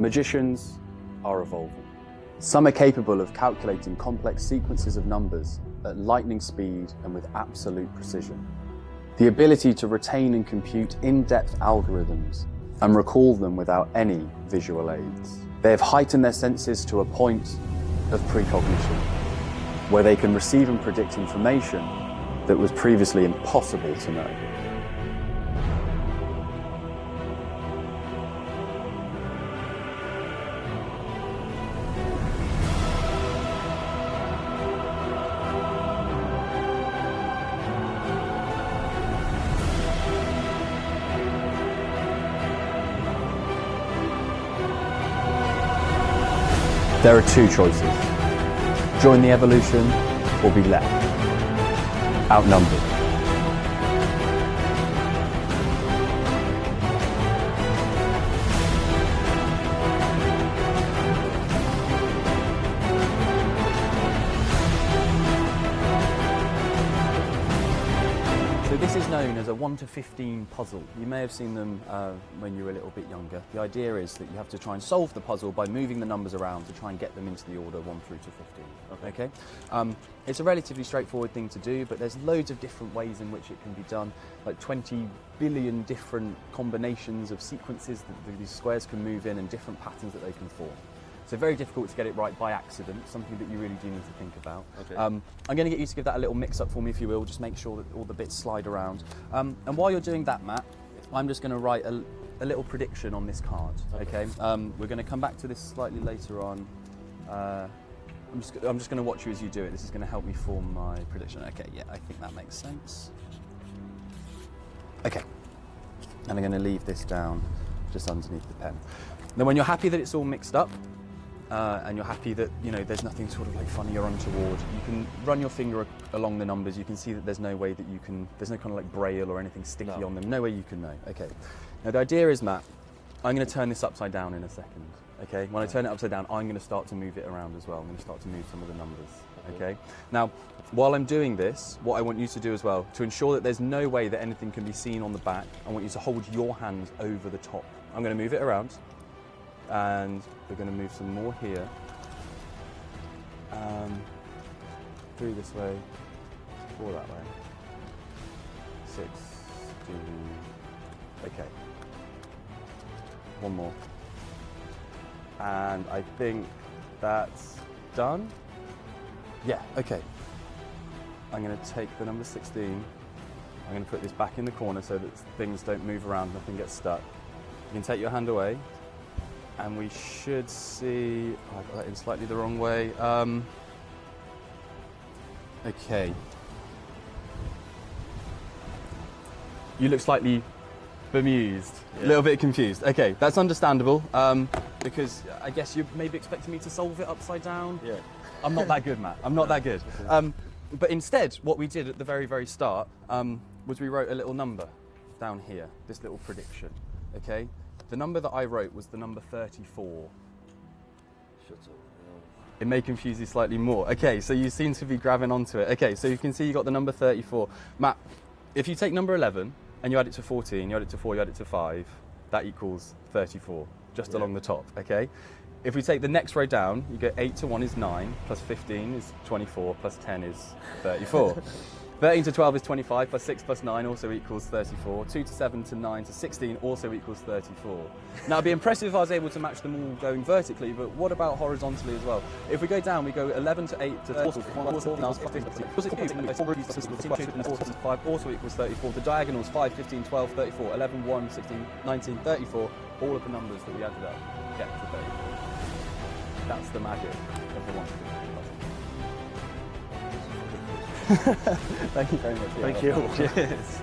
Magicians are evolving. Some are capable of calculating complex sequences of numbers at lightning speed and with absolute precision. The ability to retain and compute in-depth algorithms and recall them without any visual aids. They have heightened their senses to a point of precognition, where they can receive and predict information that was previously impossible to know. There are two choices: join the evolution or be left outnumbered. So this is known as a 1 to 15 puzzle. You may have seen them when you were a little bit younger. The idea is that you have to try and solve the puzzle by moving the numbers around to try and get them into the order 1 through to 15. Okay? It's a relatively straightforward thing to do, but there's loads of different ways in which it can be done, like 20 billion different combinations of sequences that these squares can move in and different patterns that they can form. So very difficult to get it right by accident, something that you really do need to think about. Okay. I'm going to get you to give that a little mix up for me, if you will, just make sure that all the bits slide around. And while you're doing that, Matt, I'm just going to write a little prediction on this card, okay? We're going to come back to this slightly later on. I'm just going to watch you as you do it. This is going to help me form my prediction. Okay, yeah, I think that makes sense. Okay, and I'm going to leave this down just underneath the pen. Then when you're happy that it's all mixed up, and you're happy that there's nothing sort of like funny or untoward, you can run your finger along the numbers. You can see that there's no way that you can, there's no kind of like braille or anything sticky on them. No way you can know. Okay. Now the idea is, Matt, I'm going to turn this upside down in a second. Okay. When I turn it upside down, I'm going to start to move it around as well. I'm going to start to move some of the numbers. Okay. Now, while I'm doing this, what I want you to do as well, to ensure that there's no way that anything can be seen on the back, I want you to hold your hand over the top. I'm going to move it around. And we're going to move some more here, 3 this way, 4 that way, 6, 2, okay, 1 more, and I think that's done. Yeah, okay. I'm going to take the number 16, I'm going to put this back in the corner so that things don't move around, nothing gets stuck. You can take your hand away. And we should see, oh, I got that in slightly the wrong way. Okay. You look slightly bemused, a little bit confused. Okay, that's understandable, because I guess you're maybe expecting me to solve it upside down. Yeah. I'm not that good, Matt. I'm not that good. But instead, what we did at the very, very start was we wrote a little number down here, this little prediction, okay? The number that I wrote was the number 34. Shut up. It may confuse you slightly more. Okay, so you seem to be grabbing onto it. Okay, so you can see you got the number 34. Matt, if you take number 11 and you add it to 14, you add it to 4, you add it to 5, that equals 34, just along the top, okay? If we take the next row down, you go 8 to 1 is 9, plus 15 is 24, plus 10 is 34. 13 to 12 is 25, plus 6 plus 9 also equals 34. 2 to 7 to 9 to 16 also equals 34. Now it'd be impressive if I was able to match them all going vertically, but what about horizontally as well? If we go down, we go 11 to 8 to 5 also equals 34. The diagonals 5, 15, 12, 34, 11, 1, 16, 19, 34, all of the numbers that we added up get to 34. That's the magic of the 1 to 15 puzzle. Thank you very much. Thank you. Cheers.